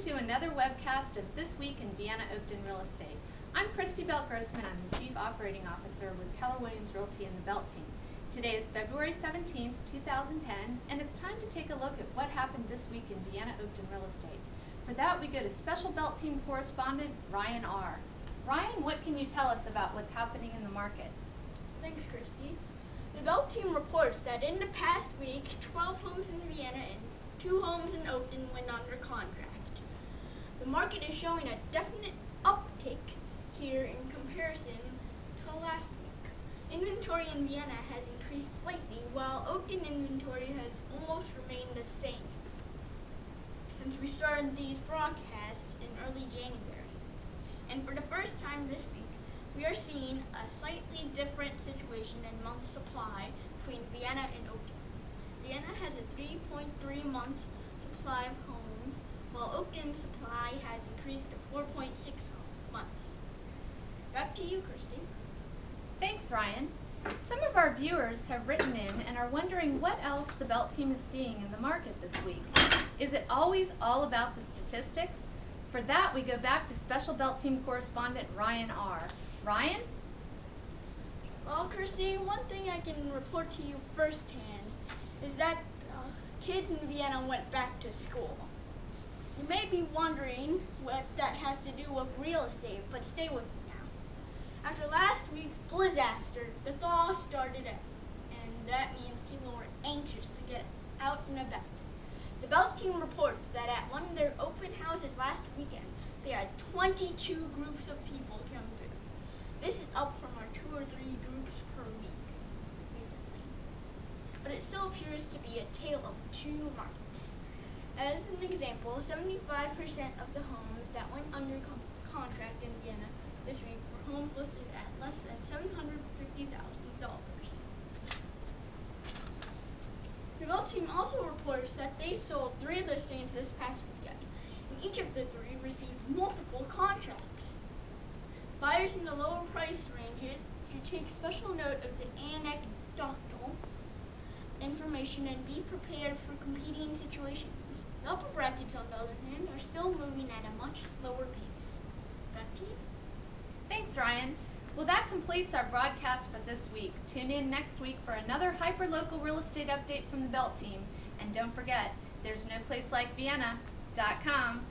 to another webcast of This Week in Vienna Oakton Real Estate. I'm Christy Belt-Grossman. I'm the Chief Operating Officer with Keller Williams Realty and the Belt Team. Today is February 17th, 2010, and it's time to take a look at what happened this week in Vienna Oakton Real Estate. For that, we go to Special Belt Team correspondent Ryan R. Ryan, what can you tell us about what's happening in the market? Thanks, Christy. The Belt Team reports that in the past week, 12 homes in Vienna and 2 homes in Oakton went under contract. The market is showing a definite uptick here in comparison to last week. Inventory in Vienna has increased slightly, while Oakton inventory has almost remained the same since we started these broadcasts in early January. And for the first time this week, we are seeing a slightly different situation in month supply between Vienna and Oakton. Vienna has a 3.3 month supply of homes, while Oakton's supply has increased to 4.6 months. Back to you, Christy. Thanks, Ryan. Some of our viewers have written in and are wondering what else the Belt Team is seeing in the market this week. Is it always all about the statistics? For that, we go back to Special Belt Team correspondent Ryan R. Ryan? Well, Christy, one thing I can report to you firsthand is that kids in Vienna went back to school. You may be wondering what that has to do with real estate, but stay with me now. After last week's blizzard, the thaw started, and that means people were anxious to get out and about. The Belt Team reports that at one of their open houses last weekend, they had 22 groups of people come through. This is up from our 2 or 3 groups per week recently. But it still appears to be a tale of two markets. As an example, 75% of the homes that went under contract in Vienna this week were homes listed at less than $750,000. The Belt Team also reports that they sold 3 listings this past weekend, and each of the 3 received multiple contracts. Buyers in the lower price ranges should take special note of the anecdotal information and be prepared for competing situations. The upper brackets, on the other hand, are still moving at a much slower pace. Back to you. Thanks, Ryan. Well, that completes our broadcast for this week. Tune in next week for another hyper-local real estate update from the Belt Team. And don't forget, there's no place like Vienna.com.